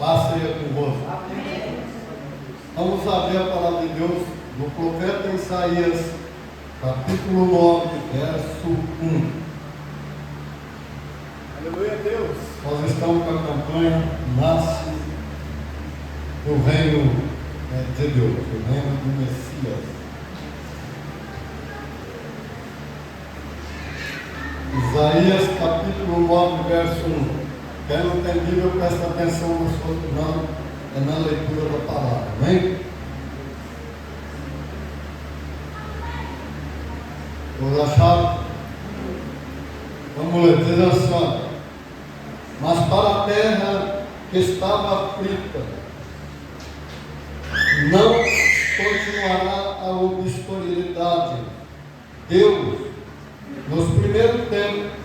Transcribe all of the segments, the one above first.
Paz seja convosco. Amém. Vamos abrir a palavra de Deus no profeta Isaías, capítulo 9, verso 1. Aleluia, Deus. Nós estamos com a campanha Nasce o Reino de Deus, o Reino do Messias. Isaías capítulo 9, verso 1. Quem não tem Bíblia, presta atenção na leitura da palavra, amém? Todos acharam? Vamos ler, diz assim, ó. Mas para a terra que estava aflita, não continuará a obscuridade. Deus, nos primeiros tempos,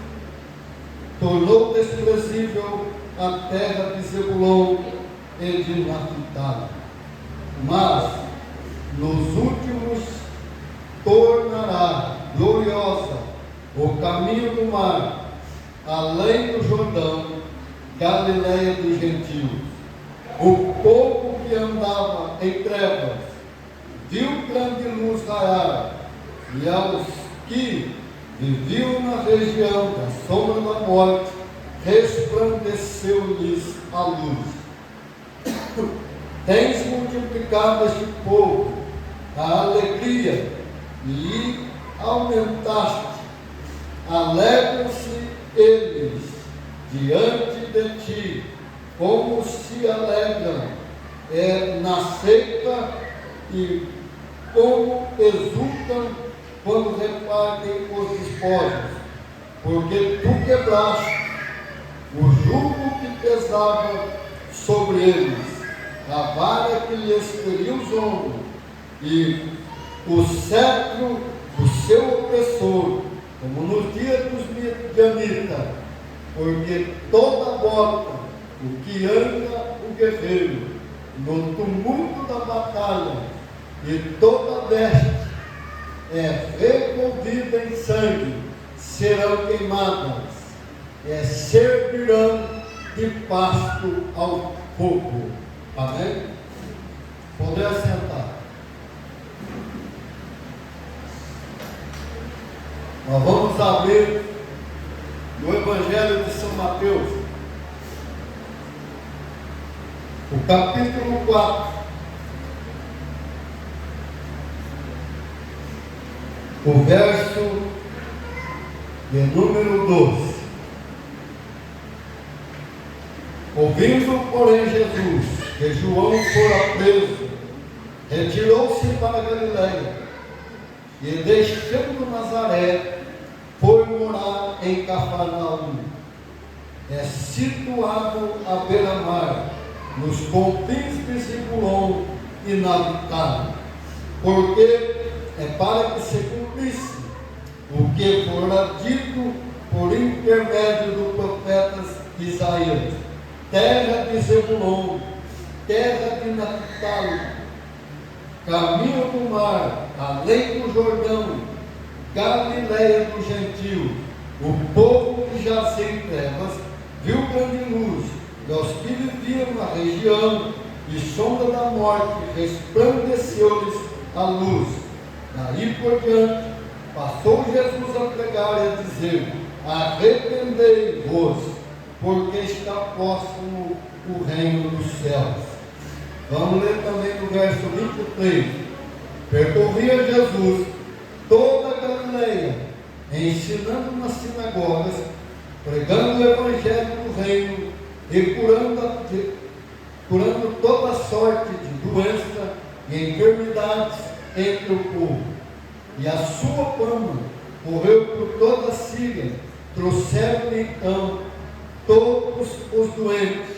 tornou desprezível a terra de Zebulon e de Naphtali, mas nos últimos tornará gloriosa o caminho do mar, além do Jordão, Galileia dos gentios. O povo que andava em trevas viu grande luz raiar, e aos que viviam na região da sombra da morte, resplandeceu-lhes a luz. Tens multiplicado este povo a alegria e aumentaste. Alegram-se eles diante de ti, como se alegram na seita, e como exultam quando repartem os despojos, porque tu quebraste o jugo que pesava sobre eles, a vara que lhes feria os ombros, e o cetro do seu opressor, como no dia dos midianitas, porque toda bota, o que anda o guerreiro, no tumulto da batalha, e toda veste revolvida em sangue, serão queimadas, servirão de pasto ao fogo. Amém? Poder sentar. Nós vamos abrir no Evangelho de São Mateus, o capítulo 4. O verso de número 12. Ouvindo, porém, Jesus que João fora preso, retirou-se para Galileia, e deixando Nazaré, foi morar em Cafarnaum, situado à beira-mar, nos confins de Zebulon e Naphtali, porque para que se cumprisse o que fora dito por intermédio do profeta Isaías: terra de Zebulon, terra de Naphtali, caminho do mar, além do Jordão, Galileia dos gentios. O povo que jazia em trevas viu grande luz, e aos que viviam na região e sombra da morte, resplandeceu-lhes a luz. Daí por diante, passou Jesus a pregar e a dizer: arrependei-vos, porque está próximo o reino dos céus. Vamos ler também no verso 23. Percorria Jesus toda a Galileia, ensinando nas sinagogas, pregando o evangelho do reino e curando toda sorte de doença e enfermidades entre o povo. E a sua fama correu por toda a Síria. Trouxeram-lhe então todos os doentes,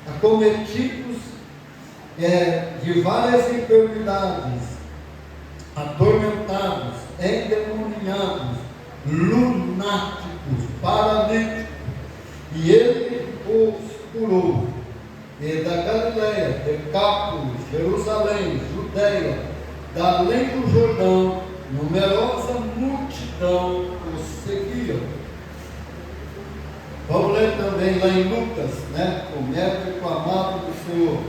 acometidos de várias enfermidades, atormentados, endemoniados, lunáticos, paralíticos, e ele os curou. E da Galileia, Decápolis, Jerusalém, Judeia, da além do Jordão, numerosa multidão os seguia, ler também lá em Lucas, né? O médico amado do Senhor.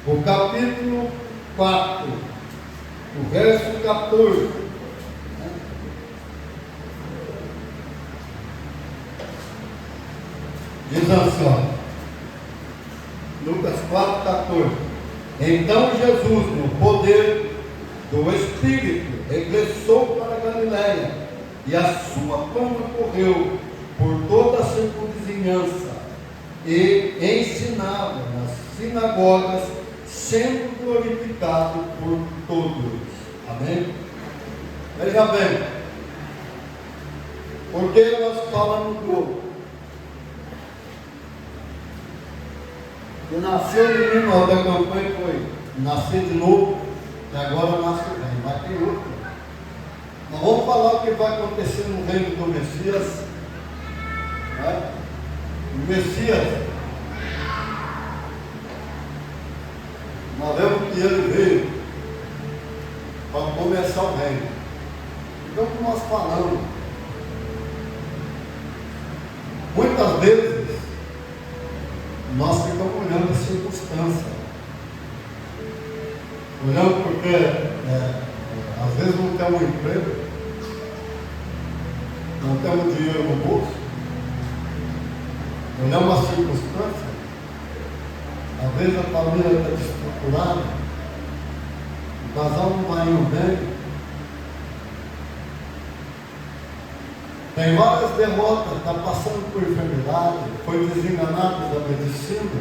O capítulo 4, o verso 14. Né? Diz assim, ó. Lucas 4, 14. Então Jesus, no poder do Espírito, regressou para a Galiléia, e a sua fama correu por toda a circunvizinhança, e ensinava nas sinagogas, sendo glorificado por todos. Amém? Veja bem, porque nós falamos que nasceu o menino da campanha, foi nascer de novo, e agora nasce o reino, mas tem outro. Nós vamos falar o que vai acontecer no reino do Messias. Né? O Messias, nós vemos que ele veio para começar o reino. Então, como nós falamos, muitas vezes nós ficamos olhando a circunstância, olhando porque às vezes não temos um emprego, não temos dinheiro no bolso, olhamos a circunstância, às vezes a família está desestruturada, o casal não vai indo bem, tem várias derrotas, está passando por enfermidade, foi desenganado da medicina,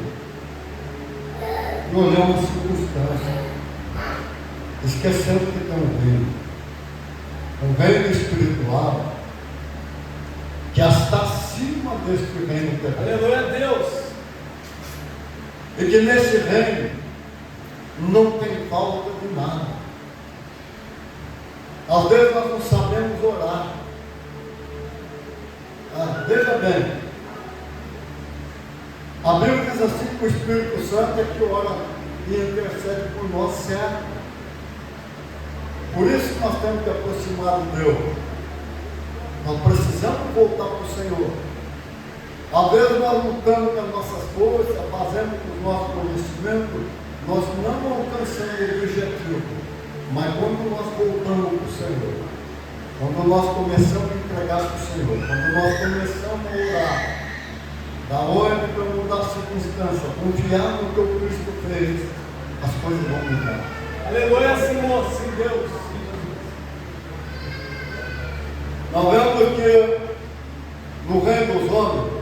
e olhamos a circunstância, esquecendo que tem um reino espiritual, que está acima deste reino terreno. Aleluia a Deus! E que nesse reino não tem falta de nada. Às vezes nós não sabemos orar. Veja bem, a Bíblia diz assim que o Espírito Santo é que ora e intercede por nós certo. Por isso que nós temos que aproximar de Deus. Nós precisamos voltar para o Senhor. Às vezes nós lutamos com as nossas forças, fazendo com o nosso conhecimento, nós não alcançamos o objetivo. Mas quando nós voltamos para o Senhor, quando nós começamos a entregar para o Senhor, quando nós começamos a orar, da hora para mudar a circunstância, confiar no que o Cristo fez, as coisas vão mudar. Aleluia, Senhor, sim, Deus. Nós vemos que no reino dos homens,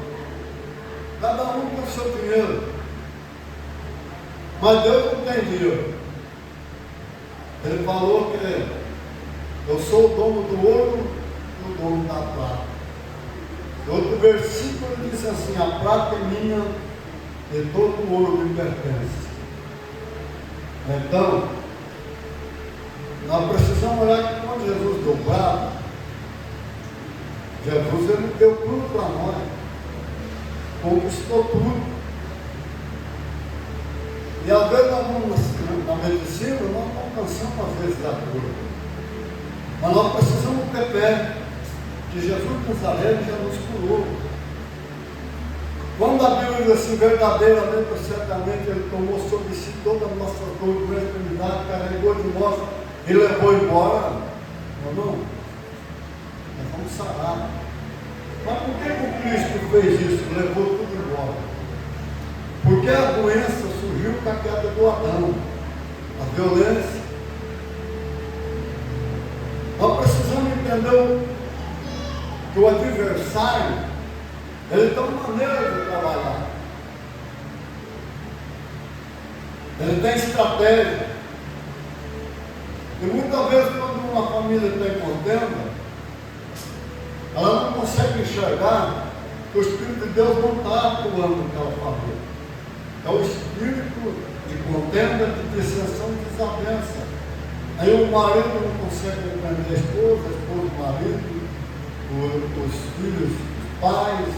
cada um tem o seu dinheiro, mas Deus não tem dinheiro. Ele falou que eu sou o dono do ouro e o dono da prata. Outro versículo diz assim: a prata é minha e todo o ouro me pertence. Então, nós precisamos olhar que quando Jesus deu prata, Jesus ele deu tudo para nós, conquistou tudo. E às vezes nós vamos na medicina, nós não alcançamos às vezes a cura. Mas nós precisamos ter fé que Jesus de Nazaré já nos curou. Quando a Bíblia diz assim, verdadeiramente, certamente Ele tomou sobre si toda a nossa dor, doença, enfermidade, carregou de nós e levou embora, não? Nós vamos sarar. Mas por que o Cristo fez isso? Levou tudo embora. Porque a doença surgiu com a queda do Adão, a violência. Nós precisamos entender que o adversário, ele tem uma maneira de trabalhar. Ele tem estratégia. E muitas vezes quando uma família está contenda, ela não consegue enxergar que o Espírito de Deus não está atuando naquela família. É o espírito de contenda, de dissensão, de desavença. Aí o marido não consegue compreender a esposa o marido, os filhos, os pais,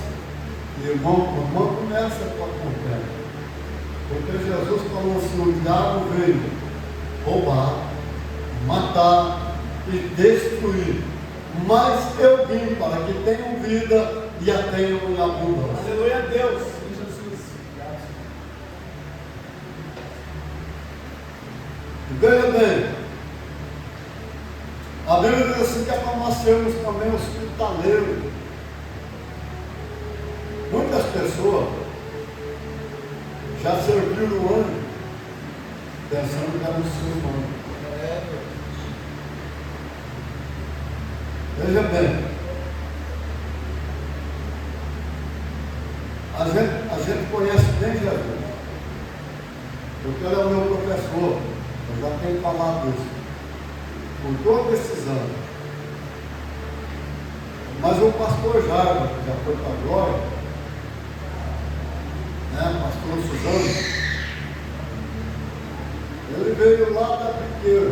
e irmão, começa com a contenda. Porque Jesus falou assim: o diabo veio roubar, matar e destruir. Mas eu vim para que tenham vida e a tenham em abundância. Aleluia a Deus. Em Jesus. E veja bem, a Bíblia diz assim que é para nós sermos também hospitaleiros. Muitas pessoas já serviram o anjo, pensando que era um ser humano. Veja bem, a gente conhece bem Jesus, porque ele é o meu professor, eu já tenho falado isso, por todos esses anos. Mas o pastor Jairo, que já foi para a glória, pastor Suzano, ele veio lá da Piqueira,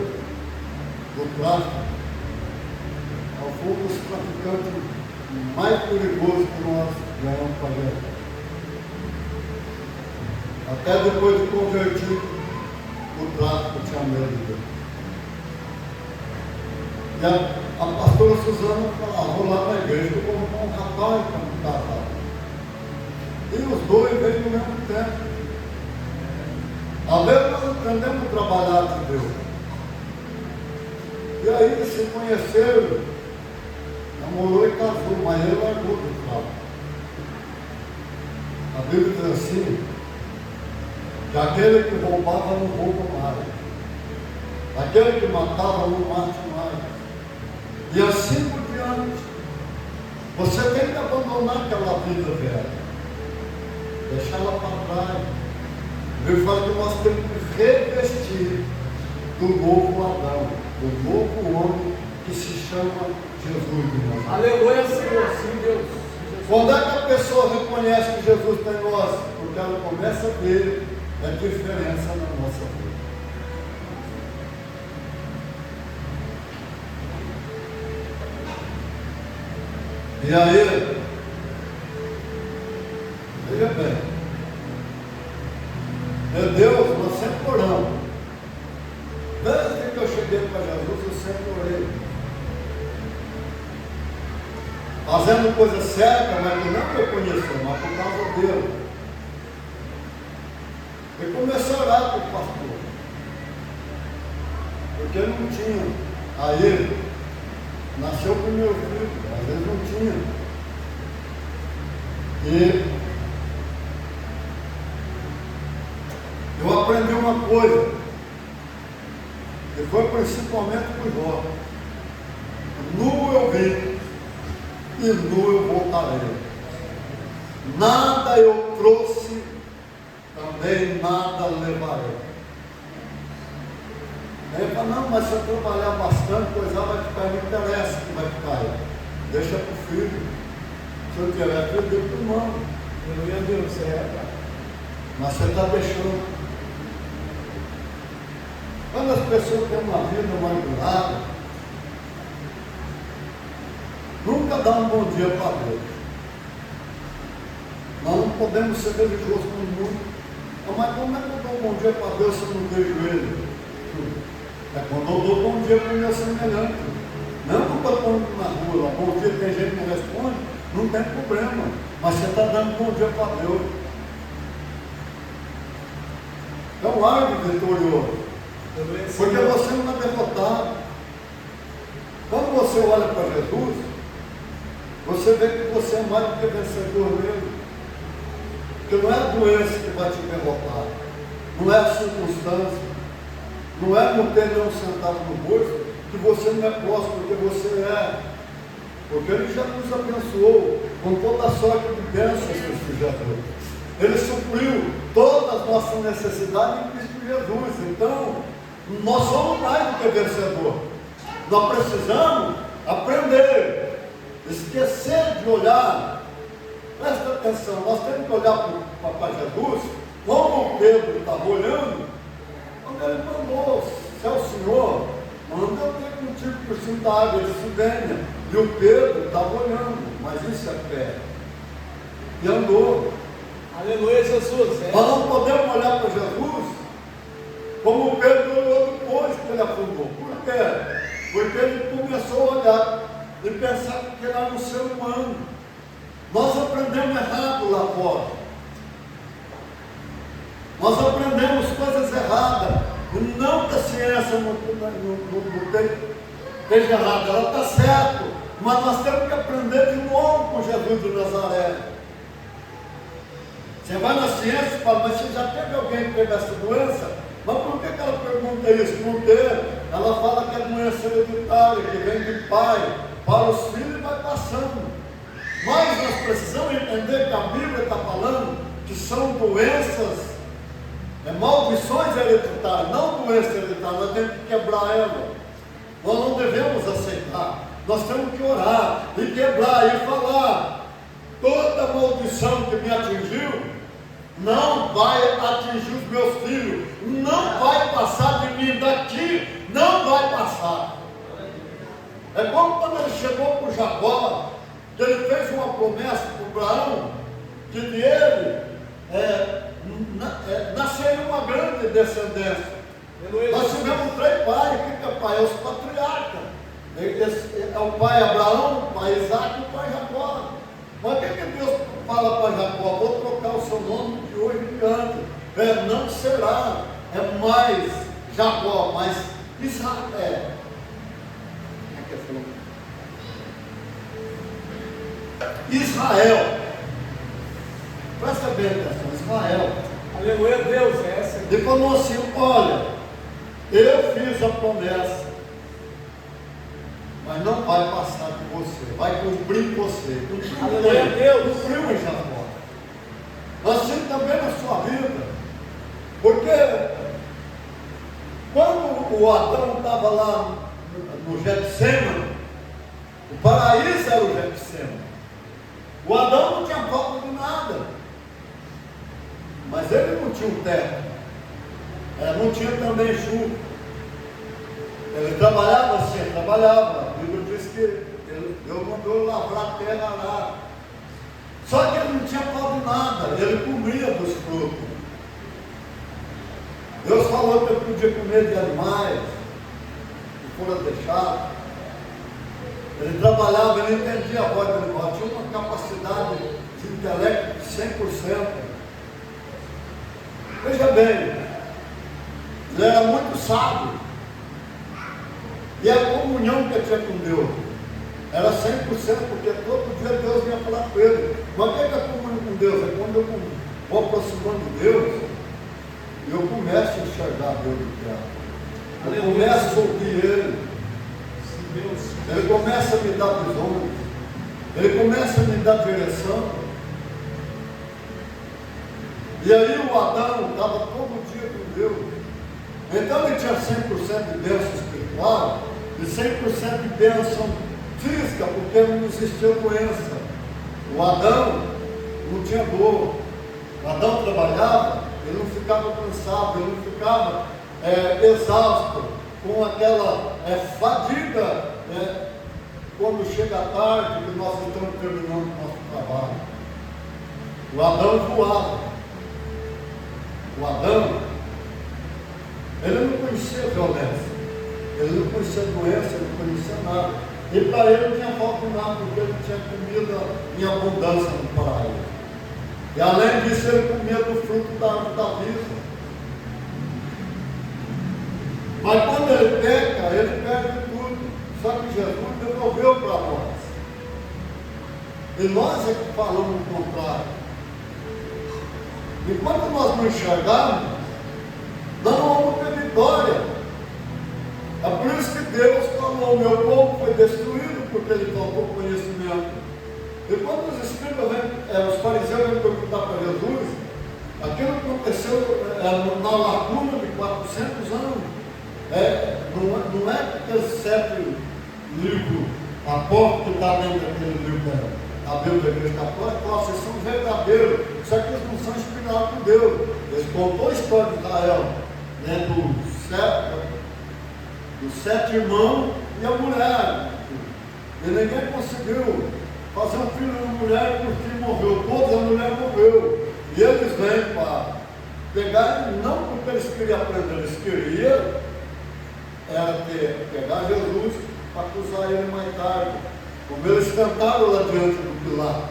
do tráfico, ao fundo dos traficantes mais perigosos que nós ganhamos para ver. Até depois de convertido, o tráfico tinha medo dele. E a pastora Suzana falava, vou lá para a igreja, eu vou arrumar um rapaz para me casar. E os dois veio no mesmo tempo. Às vezes nós aprendemos a trabalhar com Deus. E aí eles se conheceram, namorou e casou, mas ele largou do tráfico. A Bíblia diz assim, que aquele que roubava não rouba mais. Aquele que matava não mata mais. E assim por diante. Você tem que abandonar aquela vida velha. Deixar ela para trás. Ele fala que nós temos que revestir do novo Adão, do novo homem que se chama Jesus de Nazaré. Aleluia, Senhor. Sim, Deus. Quando é que a pessoa reconhece que Jesus está em nós? Porque ela começa a ver a diferença na nossa vida. E aí, veja bem, meu Deus, nós sempre oramos. Desde que eu cheguei para Jesus, eu sempre orei. Fazendo coisa certa, mas que não eu conhecia, mas por causa dele. Eu comecei a orar para o pastor. Porque ele não tinha. Aí, nasceu o primeiro filho, às vezes não tinha. E eu aprendi uma coisa, que foi principalmente por Jó. Nu eu vim, e nu eu voltarei. Nada eu trouxe, também nada levarei. Aí ele fala, não, mas se eu trabalhar bastante, coisa vai ficar, não interessa que vai ficar aí. Deixa para o filho. Se eu tiver filho, dê para o irmão. Aleluia, Deus. Mas você está deixando. Quando as pessoas têm uma vida amargurada, nunca dá um bom dia para Deus. Nós não podemos ser religiosos no mundo. Mas como é que eu dou um bom dia para Deus se eu não vejo Ele? É quando eu dou bom dia para o meu semelhante. Não que eu estou pondo na rua, bom dia, tem gente que não responde, não tem problema. Mas você está dando bom dia para Deus. É um árbitro vitorioso. Porque você não é derrotado. Quando você olha para Jesus, você vê que você é mais do que vencedor nele. Porque não é a doença que vai te derrotar, não é a circunstância, não é não ter nenhum centavo no bolso, que você não é próximo, porque você é. Porque ele já nos abençoou com toda a sorte de bênçãos que Cristo Jesus. Ele supriu todas as nossas necessidades em Cristo Jesus. Então, nós somos mais do que vencedor. Nós precisamos aprender, esquecer de olhar. Presta atenção, nós temos que olhar para Jesus, como o Pedro estava olhando, quando ele mandou, se é o Senhor, manda eu ter contigo por cima da água, ele disse, venha. E o Pedro estava olhando, mas isso é fé. E andou. Aleluia, Jesus. Nós não podemos olhar para Jesus como o Pedro olhou depois que ele afundou. Por quê? Porque ele começou a olhar e pensar que ele era um ser humano. Nós aprendemos errado lá fora. Nós aprendemos coisas erradas. Não que a ciência não esteja errada, ela está certa. Mas nós temos que aprender de novo com Jesus de Nazaré. Você vai na ciência e fala, mas você já teve alguém que teve essa doença? Mas por que ela pergunta isso? Porque ela fala que é doença hereditária, que vem de pai para os filhos e vai passando. Mas nós precisamos entender que a Bíblia está falando que são doenças, maldições hereditárias, não doenças hereditárias. Nós temos que quebrar ela. Nós não devemos aceitar. Nós temos que orar e quebrar e falar: toda maldição que me atingiu não vai atingir os meus filhos, não vai passar de mim daqui, não vai passar. É como quando ele chegou para o Jacó, que ele fez uma promessa para Abraão, que de ele nasceria uma grande descendência. Nós tivemos 3 pais. O que é pai? É os patriarcas. É o pai Abraão, o pai Isaac e o pai Jacó. Mas o que Deus fala para Jacó? Vou trocar o seu nome de hoje em diante. Não será mais Jacó, mas Israel. Israel. Presta bem atenção, Israel. Aleluia, Deus, é essa. Ele falou assim: olha, eu fiz a promessa, mas não vai passar de você, vai cumprir você. Aleluia, Deus. Cumpriu em Jacó. Assim também na sua vida. Porque quando o Adão estava lá no Getsêmani, o paraíso era o Getsêmani. O Adão não tinha falta de nada, mas ele não tinha um teto, não tinha também chuva. Ele trabalhava assim, trabalhava. A Bíblia diz que Deus mandou lavrar a terra lá. Só que ele não tinha falta de nada, ele comia dos frutos. Deus falou que eu podia comer de animais que foram deixados. Ele trabalhava, ele entendia a voz do animal, tinha uma capacidade de intelecto de 100%. Veja bem, ele era muito sábio. E a comunhão que ele tinha com Deus era 100%, porque todo dia Deus vinha falar com ele. Mas o que é a comunhão com Deus? É quando eu vou aproximando de Deus, eu começo a enxergar Deus do céu. Eu começo a ouvir Ele. Ele começa a me dar visões. Ele começa a me dar direção. E aí o Adão estava todo dia com Deus. Então ele tinha 100% de bênção espiritual e 100% de bênção física, porque não existia doença. O Adão não tinha dor. O Adão trabalhava, ele não ficava cansado, ele não ficava exausto, com aquela fadiga, quando chega a tarde, que nós estamos terminando o nosso trabalho. O Adão voava. O Adão, ele não conhecia violência, ele não conhecia doença, ele não conhecia nada. E para ele não tinha falta de nada, porque ele tinha comida em abundância no paraíso. E além disso, ele comia do fruto da árvore da vida. Mas quando ele peca, ele perde tudo. Só que Jesus devolveu para nós. E nós é que falamos o contrário. Enquanto nós não enxergarmos, nós não vamos ter vitória. É por isso que Deus falou: o meu povo foi destruído porque ele faltou conhecimento. E quando os fariseus vêm perguntar para Jesus, aquilo que aconteceu na lacuna de 400 anos, não é aqueles 7 livros, a porta que está dentro daquele livro da Bíblia da Igreja Católica, vocês são verdadeiros, só que eles não são inspirados por Deus. Eles contou a história de Israel, dos 7 irmãos e a mulher. E ninguém conseguiu fazer um filho de uma mulher porque morreu. Toda a mulher morreu. E eles vêm para pegar, não porque eles queriam aprender, eles queriam pegar Jesus para acusar ele mais tarde. Como eles cantaram lá diante do Pilato.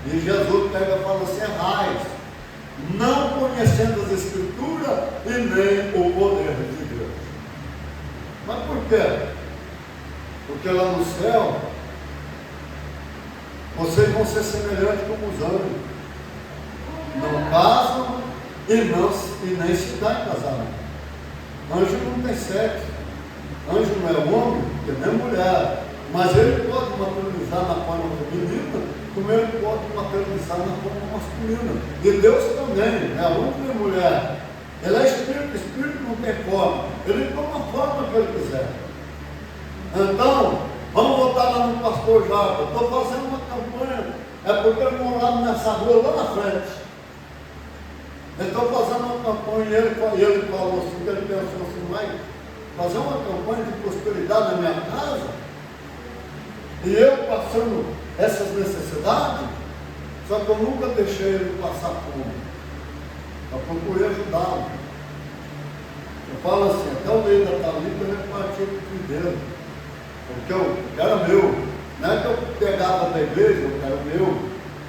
E Jesus pega e fala assim: errais, não conhecendo as Escrituras e nem o poder de Deus. Mas por quê? Porque lá no céu, vocês vão ser semelhantes como os anjos. Não casam e nem se dá em casamento. Anjo não tem sexo. Anjo não é homem, que nem mulher. Mas ele pode materializar na forma feminina, como ele pode materializar na forma masculina. E Deus também, é homem e mulher. Ele é espírito, espírito não tem forma. Ele toma a forma que ele quiser. Então, vamos voltar lá no pastor Jaco. Eu estou fazendo uma campanha, é porque ele morava nessa rua lá na frente. Eu estou fazendo uma campanha e ele falou assim, que ele pensou assim: vai fazer uma campanha de prosperidade na minha casa, e eu passando essas necessidades, só que eu nunca deixei ele passar fome. Eu procurei ajudá-lo. Eu falo assim, até o meio da Thalita eu repartia com o filho dele, porque eu era meu. Não é que eu pegava da igreja, eu era meu.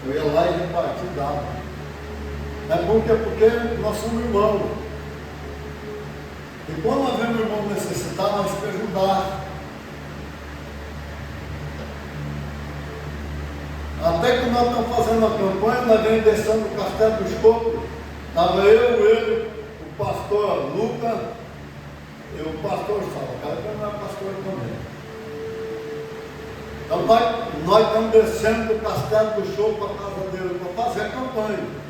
Eu ia lá e repartia e dava. É porque nós somos irmãos. E quando nós vemos o irmão necessitar, nós temos que ajudar. Até que nós estamos fazendo a campanha, nós vem descendo o Castelo do Escopo. Estava eu, ele, o pastor Lucas e o pastor Salva. O cara que não é pastor também. Então nós estamos descendo do Castelo do Escopo para a casa dele para fazer a campanha.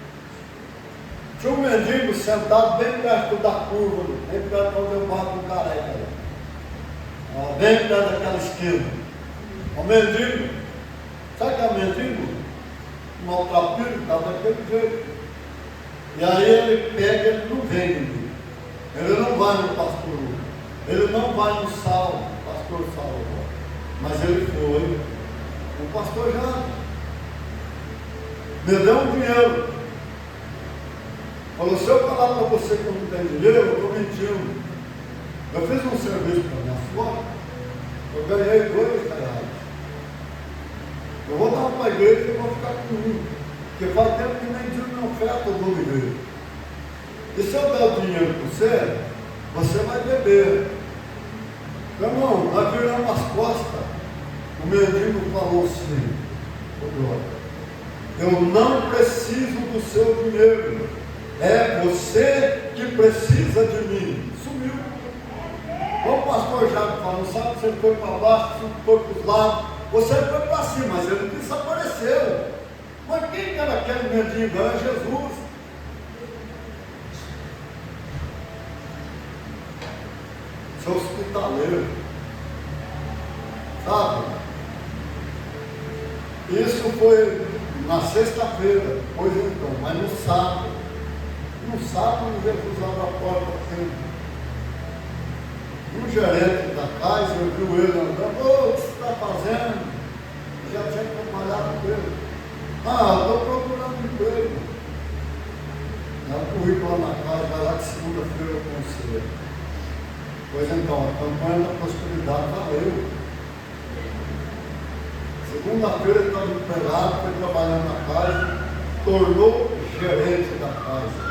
Tinha um mendigo sentado bem perto da curva, bem perto onde eu bato no careca. Bem perto daquela esquina. O mendigo, sabe que é mendigo? Maltrapilho, está daquele jeito. E aí ele pega, ele não vem comigo. Ele não vai no pastor Lucas. Ele não vai no pastor Salvo. Mas ele foi. O pastor já me deu um dinheiro. Falou: se eu falar para você que eu não tenho dinheiro, eu estou mentindo. Eu fiz um serviço para minha sogra, eu ganhei R$2. Eu vou dar para a igreja e vou ficar com um. Porque faz tempo que nem dinheiro não oferta do igreja. E se eu der o dinheiro para você, você vai beber. Meu irmão, nós viramos as costas. O mendigo falou assim: eu não preciso do seu dinheiro. É você que precisa de mim. Sumiu. O pastor Jaco falou: sabe, você foi para baixo, você foi para os lados, você foi para cima, mas ele desapareceu. Mas quem era aquele mendigo? Era Jesus. Seu hospitaleiro. Sabe? Isso foi na sexta-feira, pois então, mas no sábado. No sábado, Jesus abre a porta assim. Um gerente da casa, eu vi ele andando: ô, o que você está fazendo? Eu já tinha trabalhado com ele. Ah, estou procurando emprego. Dá o currículo lá na casa, vai lá que segunda-feira eu conselho. Pois então, a campanha da prosperidade valeu. Segunda-feira ele estava empregado, foi trabalhando na casa, tornou gerente da casa.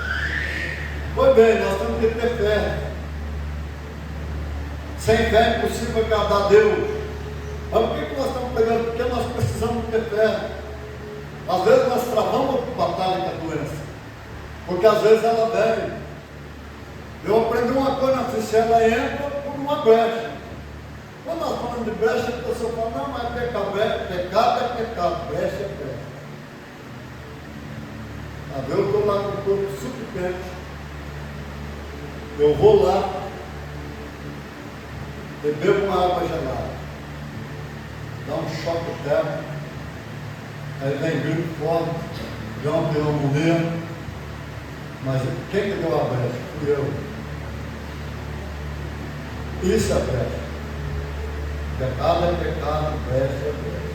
Pois bem, nós temos que ter fé. Sem fé é impossível agradar a Deus. Mas por que nós estamos pregando? Porque nós precisamos ter fé. Às vezes nós travamos a batalha com a doença, porque às vezes ela vem. Eu aprendi uma coisa assim: se ela entra por uma brecha. Quando nós falamos de brecha, a pessoa fala: não, mas pecado é pecado, brecha é brecha. Eu estou lá com o corpo suficiente. Eu vou lá e bebo uma água gelada, dá um choque térmico, aí vem grito forte, dá uma pneumonia, mas quem que deu a brecha? Fui eu. Isso é brecha. Pecado é pecado, brecha é brecha.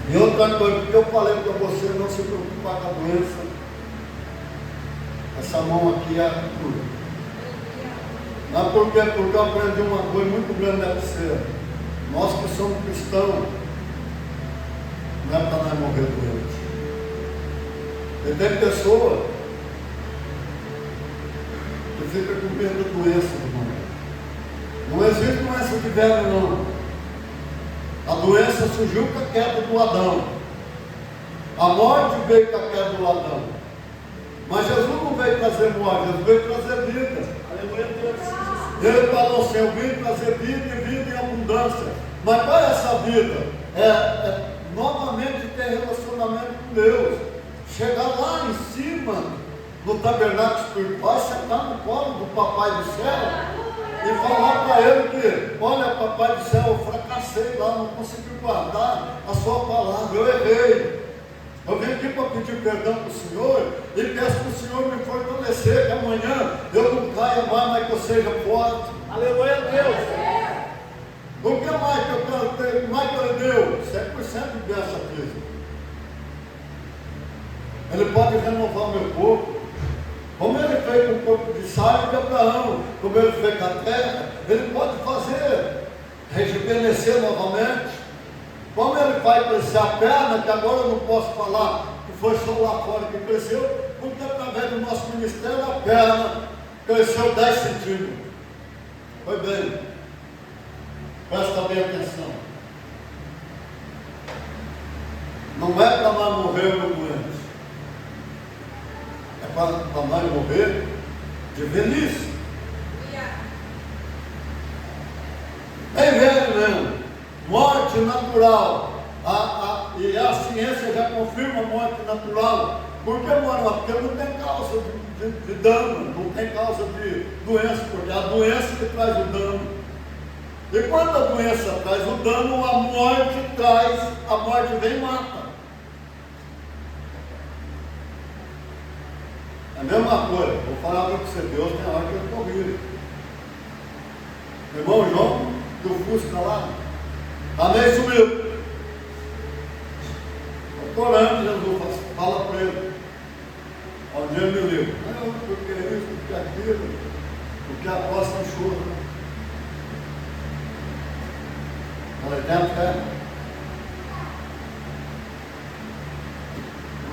E outra coisa que eu falei para você: não se preocupar com a doença. Essa mão aqui é a cura. Mas por quê? Porque eu aprendi uma coisa muito grande da você. Nós que somos cristãos, não é para nós morrer doente. E tem pessoa que fica com medo da doença do mundo. Não existe doença de velho, não. A doença surgiu com a queda do Adão. A morte veio com a queda do Adão. Mas Jesus não veio trazer morte, Jesus veio trazer vida. Aleluia, Deus. Ele falou assim: eu vim trazer vida e vida em abundância. Mas qual é essa vida? É novamente ter relacionamento com Deus. Chegar lá em cima, no tabernáculo espiritual, sentar no colo do Papai do Céu e falar para ele que, olha, Papai do Céu, eu fracassei lá, não consegui guardar a sua palavra, eu errei. Eu vim aqui para pedir perdão para o Senhor e peço para o Senhor me fortalecer, que amanhã eu não caia mais, mas que eu seja forte. Aleluia, Deus. O que mais que eu quero ter? Mais que ele deu? 100% de bênção física. Ele pode renovar meu corpo. Como ele fez com o corpo de Sara e de Abraão, como ele fez com a terra, ele pode fazer rejuvenescer novamente. Como ele vai crescer a perna, que agora eu não posso falar que foi só lá fora que cresceu, porque através do nosso ministério a perna cresceu 10 centímetros. Foi bem. Presta bem atenção. Não é para nós morrermos doentes. É para nós morrer de velhice. É velho mesmo. Morte natural. E a ciência já confirma a morte natural. Por que morte? Porque não tem causa de dano, não tem causa de doença, porque é a doença que traz o dano. E quando a doença traz o dano, a morte vem e mata. É a mesma coisa, vou falar para você, Deus tem hora que eu estou vivo. Irmão João, do Fusca lá, também sumiu. Estou orando, Jesus, fala para ele. Onde ele me livra. Não, porque isso, porque aquilo, porque a costa chora. Falei, tem fé.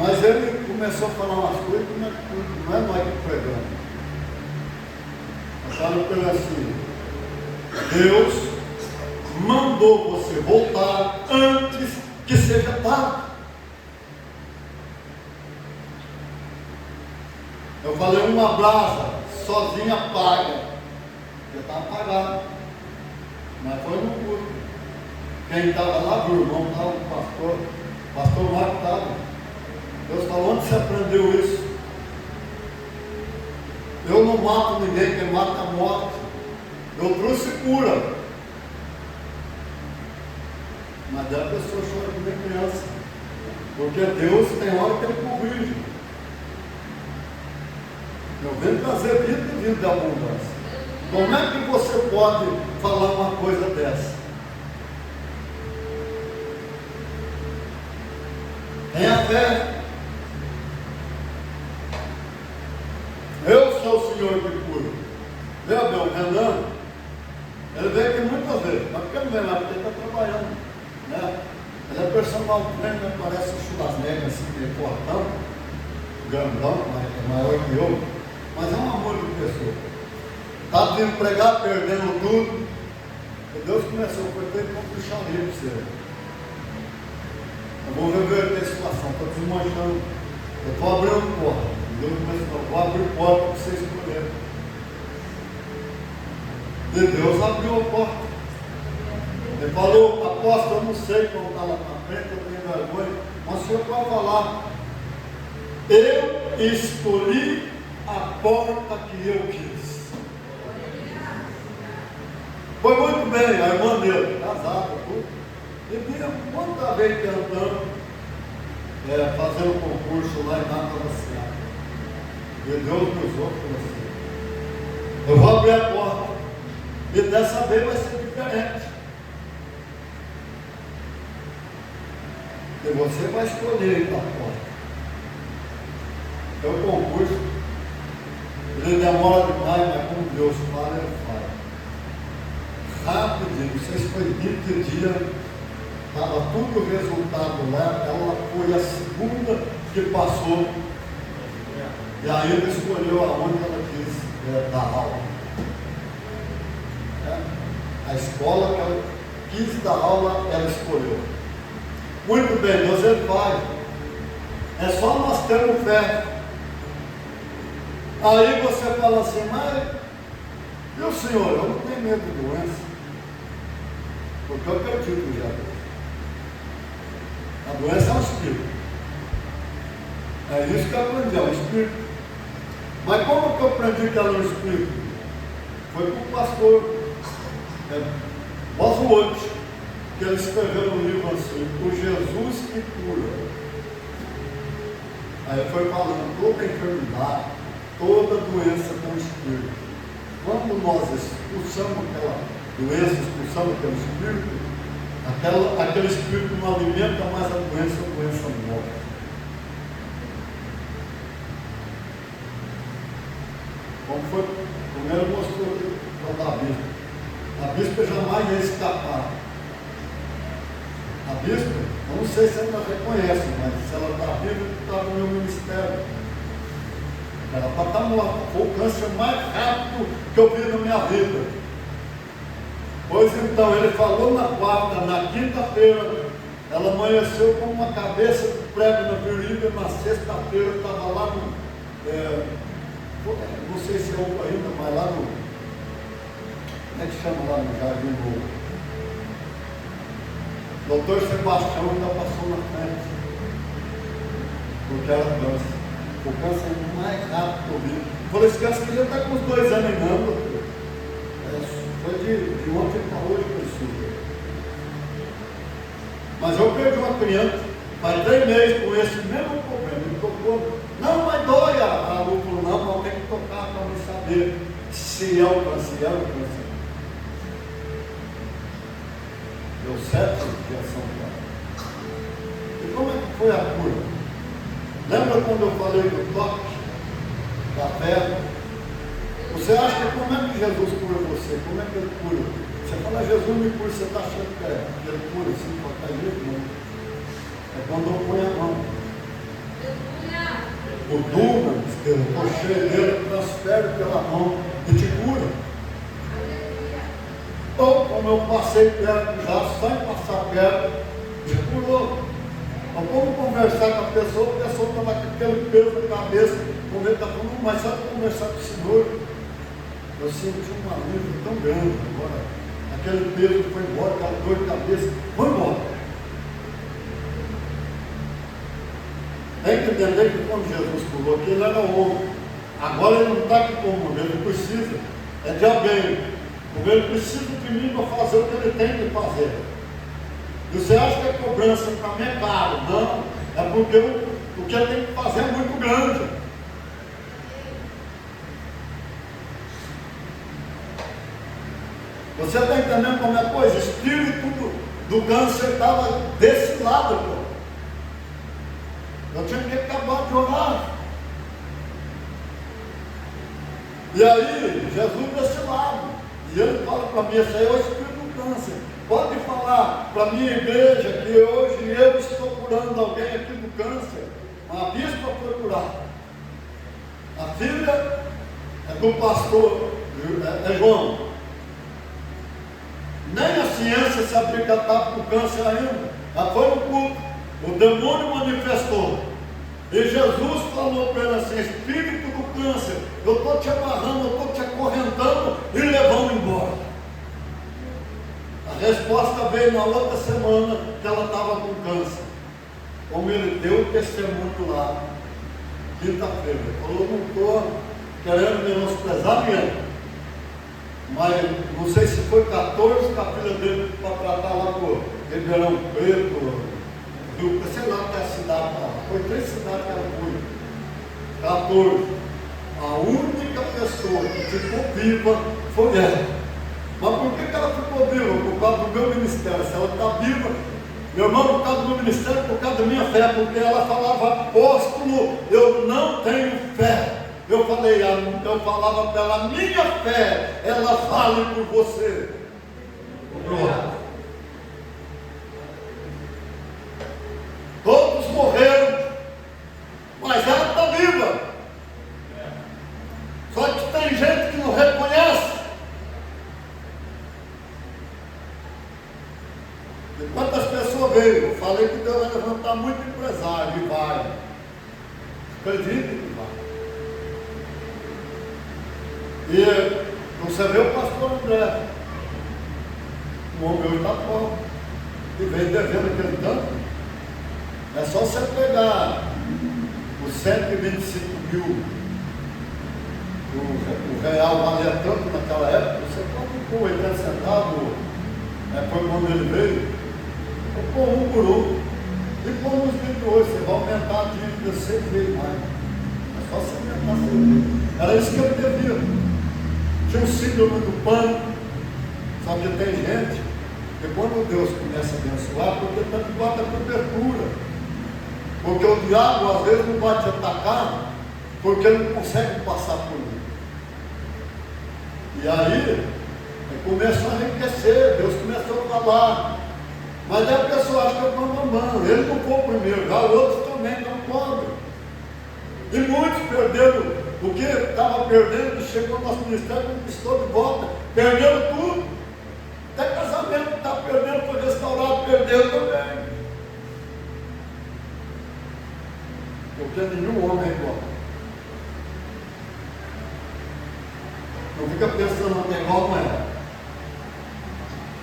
Mas ele começou a falar umas coisas que não é nós que pregamos. Eu falo para ele assim: Deus mandou você voltar antes que seja tarde. Eu falei, uma brasa sozinha apaga. Já está apagado. Mas foi no culto. Quem estava lá, o irmão estava, o pastor Marco estava. Deus falou, onde você aprendeu isso? Eu não mato ninguém, quem mata a morte. Eu trouxe cura. Mas a pessoa chora como é criança. Porque Deus tem hora que ele corrige. Eu venho trazer vida e vida de abundância. Como é que você pode falar uma coisa dessa? Tenha fé. Eu sou o Senhor que cura. Meu bem, o Renan, ele veio aqui muitas vezes, mas por que não vem lá? Porque ele está trabalhando. Né? Ele é personal trainer, parece um Schwarzenegger, assim, meio fortão, grandão, é maior que eu, mas é um amor de pessoa. Está vindo pregar, perdendo tudo. E Deus começou, foi feito com puxaria para você. Eu vou reverter a situação, estou desmanchando. Eu estou abrindo porta. Deus começou, vou abrir porta para vocês escolherem. E Deus abriu a porta. Ele falou, apóstolo, eu não sei como está lá na frente, eu tenho vergonha, mas o senhor pode falar. Eu escolhi a porta que eu quis. Foi muito bem, a irmã dele, casada, tudo. E vinha quanta vez tentando fazer um concurso lá em Nata da Seara. E Deus me usou para você. Eu vou abrir a porta. E dessa vez vai ser diferente. E você vai escolher a porta. É o concurso. Ele demora demais, mas como Deus fala, ele fala. rapidinho, não sei se foi 20 dias, estava tudo o resultado lá, ela foi a segunda que passou, e ainda escolheu aonde ela quis dar aula. A escola que ela quis dar aula, ela escolheu. Muito bem, Deus ele faz. É só nós termos fé. Aí você fala assim, mas meu Senhor, eu não tenho medo de doença, porque eu acredito já. A doença é um espírito. É isso que eu aprendi, é um espírito. Mas como que eu aprendi que ela é um espírito? Foi com o pastor Bosworth, que ele escreveu no livro assim, o Jesus que cura. Aí foi falando, toda enfermidade, toda doença tem um espírito. Quando nós expulsamos aquela doença, expulsamos aquele espírito, aquele espírito não alimenta mais a doença morre. Como foi? Primeiro mostrou para a bispa. A bispa jamais ia escapar. A bispa, eu não sei se ela reconhece, mas se ela está viva, está no meu ministério. Ela pode estar morta. Foi o câncer mais rápido que eu vi na minha vida. Pois então, ele falou na quarta, na quinta-feira, ela amanheceu com uma cabeça de prego na virilha, na sexta-feira estava lá no. Não sei se é outro ainda, mas lá no. Como é que chama lá no Jardim Novo? Doutor Sebastião ainda passou na frente. Porque era câncer. O câncer é mais rápido que eu vi. Falei, esse câncer já está com uns 2 anos em não, doutor. Foi de ontem para hoje que eu soube. Mas eu perdi uma criança, faz 3 meses com esse mesmo problema. Ele tocou. Não, mas dói a lúpula, não, mas tem que tocar para me saber se é o câncer, Deu 7 injeção para. E como é que foi a cura? Lembra quando eu falei do toque, da fé? Você acha que como é que Jesus cura você? Como é que ele cura? Você fala, Jesus me cura, você está achando que ele cura assim, qualquer jeito? Não. É quando eu ponho a mão. O Dunamis, que eu estou cheio dele, transfere pela mão e te cura. Ou como eu passei perto já, sem passar perto, te curou. Mas como conversar com a pessoa estava com aquele peso na cabeça, quando ele está falando, mas sabe conversar com o Senhor? Eu senti um alívio tão grande agora. Aquele peso foi embora, aquela dor de cabeça, foi embora. Tem que entender que quando Jesus curou, que ele era homem. Agora ele não está aqui como homem, ele precisa de alguém. Ele precisa de mim para fazer o que ele tem que fazer. E você acha que a cobrança para mim é caro? Não, é porque o que ele tem que fazer é muito grande. Você está entendendo como é a coisa? O espírito do câncer estava desse lado, pô. Eu tinha que acabar de orar. E aí, Jesus desse lado. E ele fala para mim, esse aí é o espírito do câncer. Pode falar para a minha igreja que hoje eu estou curando alguém aqui do câncer. A bispa foi curada. A filha é do pastor João. Nem a ciência sabia que ela estava com câncer ainda. Ela foi no culto. O demônio manifestou. E Jesus falou para ela assim, espírito do câncer, eu estou te amarrando, eu estou te acorrentando e levando embora. A resposta veio na outra semana que ela estava com câncer. Como ele deu o testemunho lá, quinta-feira. Ele falou, não estou querendo menosprezar ninguém. Mas não sei se foi 14 que a filha dele para tratar lá com Ribeirão Preto, sei lá que é a cidade lá. Foi 3 cidades que ela foi. 14. A única pessoa que ficou viva foi ela. Mas por que ela ficou viva? Por causa do meu ministério. Se ela está viva, meu irmão, por causa do meu ministério, por causa da minha fé, porque ela falava, apóstolo, eu não tenho fé. Eu falava para ela, minha fé, ela vale por você. E quantas pessoas veio? Eu falei que Deus vai levantar muito empresário, e vai. Acredite que vai. E você vê o pastor André, o homem hoje está pobre, e vem devendo aquele tanto. É só você pegar os 125 mil, o real valia tanto naquela época, você compra por 80 centavos, foi quando ele veio, eu pôr um por um, e como os 22, você vai aumentar a dívida 100 vezes mais. É só você aumentar 100 vezes. Era isso que ele devia. Tinha o síndrome do pânico, só que tem gente que quando Deus começa a abençoar, porque está debaixo da cobertura. Porque o diabo às vezes não vai te atacar, porque ele não consegue passar por ele. E aí, ele começa a enriquecer, Deus começa a falar. Mas aí a pessoa acha que eu estou mamando, ele não foi o primeiro, já outros também não podem. E muitos perderam o que estava perdendo, chegou no nosso ministério, conquistou de volta, perdendo tudo. Até casamento que está perdendo, foi restaurado, perdeu também. Porque nenhum homem é igual. Não fica pensando que é igual, não é.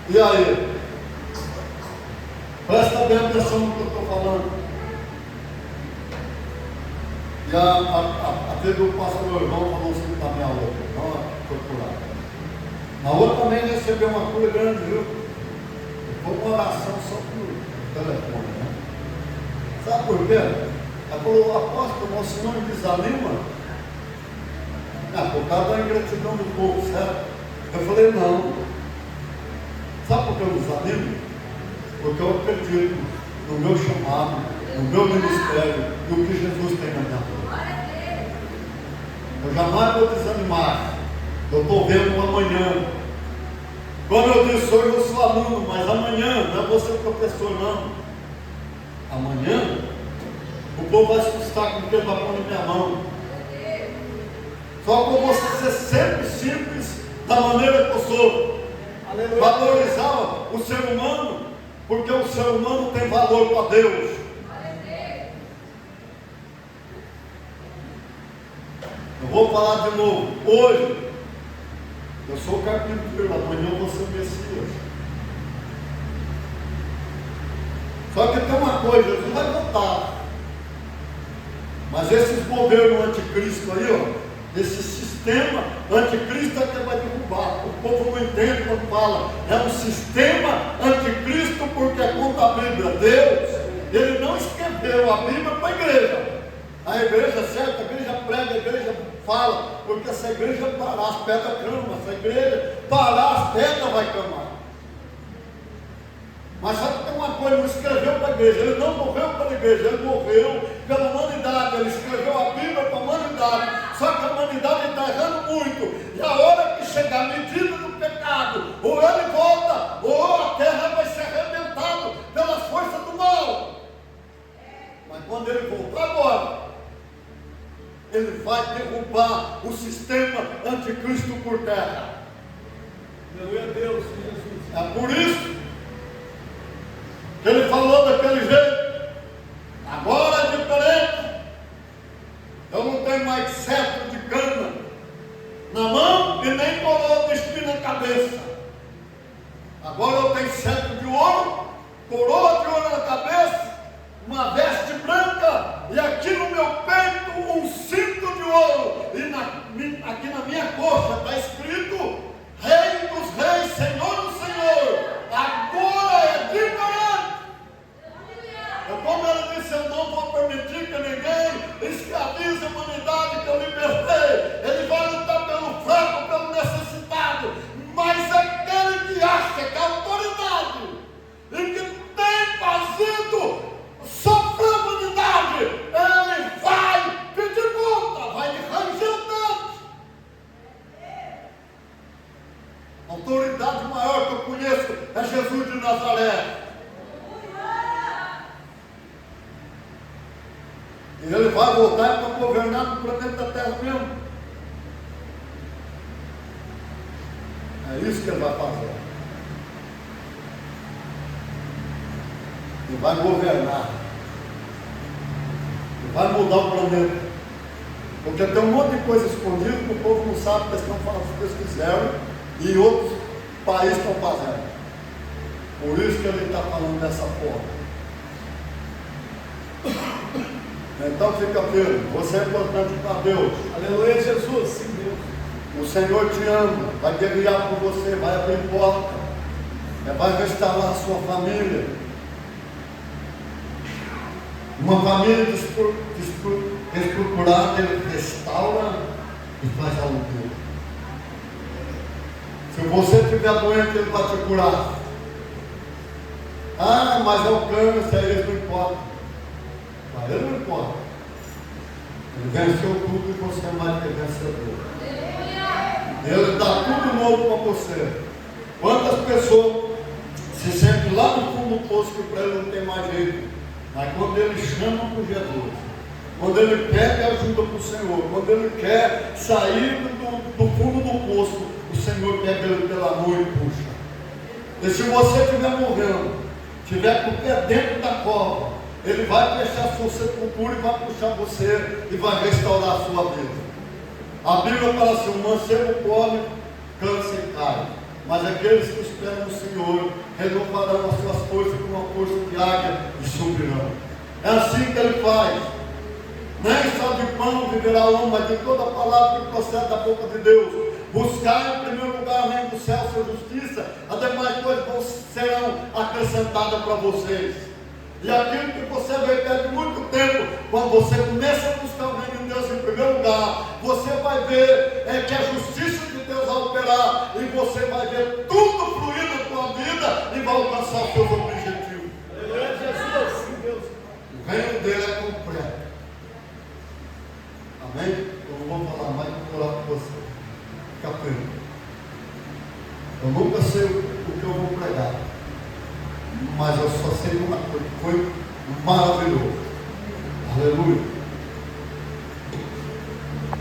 E aí? Presta bem atenção no que eu estou falando. E a filha do pastor João falou assim para a minha outra, não foi por lá. A outra também recebeu uma cura grande, viu? Foi uma oração só por telefone, né? Sabe por quê? Ela falou, apóstolo, o senhor me desanima? Por causa da ingratidão do povo, certo? Eu falei, não. Sabe por que eu desanimo? Porque eu acredito no meu chamado, no meu ministério e o que Jesus tem na minha vida. Eu jamais vou desanimar. Eu estou vendo um amanhã. Como eu disse, hoje eu sou aluno, mas amanhã não é você professor, não. Amanhã o povo vai se assustar com o que ele vai pôr na minha mão. Só com você ser sempre simples da maneira que eu sou. Aleluia. Valorizar o ser humano, porque o ser humano tem valor para Deus. Eu vou falar de novo. Hoje, eu sou o carpinteiro, amanhã eu vou ser o Messias. Só que tem uma coisa, Jesus vai voltar. Mas esses governos anticristo aí, ó, esse sistema anticristo é que vai derrubar. O povo não entende quando fala. É um sistema anticristo porque conta a Bíblia. Deus, ele não escreveu a Bíblia para a igreja. A igreja certa, a igreja prega, a igreja fala, porque se a igreja parar, as pedras clamam, se a igreja parar, as pedras vai clamar. Mas sabe que tem uma coisa, ele não escreveu para a igreja, ele não morreu para a igreja, ele morreu pela humanidade, ele escreveu a Bíblia para a humanidade, só que a humanidade está errando muito, e a hora que chegar a medida do pecado, ou ele volta, ou a terra vai ser arrebentada pelas forças do mal. Mas quando ele voltar agora, ele vai derrubar o sistema anticristo por terra. Aleluia a Deus, Jesus. É por isso que ele falou daquele jeito. Agora é diferente. Eu não tenho mais cetro de cana na mão e nem coroa de espinho na cabeça. Agora eu tenho cetro de ouro, coroa de ouro na cabeça, uma veste branca e aqui no meu peito um cinto de ouro. E aqui na minha coxa está escrito Rei dos Reis, Senhor do Senhor. Agora é diferente. Como ele disse, eu não vou permitir que ninguém escravize a humanidade que eu libertei. Ele vai lutar pelo fraco, pelo necessitado. Mas aquele que acha que a autoridade e que tem fazido sofrer a humanidade, ele vai pedir conta, vai ranger o dente. A autoridade maior que eu conheço é Jesus de Nazaré. E ele vai voltar para governar no planeta Terra mesmo. É isso que ele vai fazer. e vai governar, e vai mudar o planeta. Porque tem um monte de coisa escondida que o povo não sabe que eles estão falando o que eles quiseram e outros países estão fazendo. Por isso que ele está falando dessa forma. Então fica firme, você é importante para Deus. Aleluia, Jesus. Sim, Deus. O Senhor te ama, vai guerrear por você, vai abrir porta, vai restaurar a sua família. Uma família estruturada, ele restaura e faz algo novo. Se você estiver doente, ele vai te curar. Ah, mas é o câncer, aí ele não importa. Mas ele não importa. Ele venceu tudo e você é mais que vencedor. Ele dá tudo novo para você. Quantas pessoas se sentem lá no fundo do poço que para ele não tem mais jeito? Mas quando ele chama por Jesus, quando ele pede ajuda para o Senhor, quando ele quer sair do fundo do poço, o Senhor pega ele pela mão e puxa. E se você estiver morrendo, estiver com o pé dentro da cova, ele vai fechar a sua sepultura e vai puxar você e vai restaurar a sua vida. A Bíblia fala assim: o mancebo come, cansa e cai, mas aqueles que esperam no Senhor renovarão as suas forças com uma força de águia e subirão. É assim que ele faz. Nem só de pão viverá o homem, mas de toda a palavra que procede da boca de Deus. Buscar em primeiro lugar o reino do céu, sua justiça, as demais coisas serão acrescentadas para vocês. E aquilo que você repete muito tempo, quando você começa a buscar o reino de Deus em primeiro lugar, você vai ver que a justiça de Deus vai operar, e você vai ver tudo fluir na tua vida e vai alcançar os seus objetivos. Aleluia, Jesus. Sim, Deus. O reino dele é completo. Amém? Eu não vou falar mais, vou orar por você. Fica firme. Eu nunca sei o que eu vou pregar, mas eu só sei uma coisa: foi maravilhoso. Aleluia.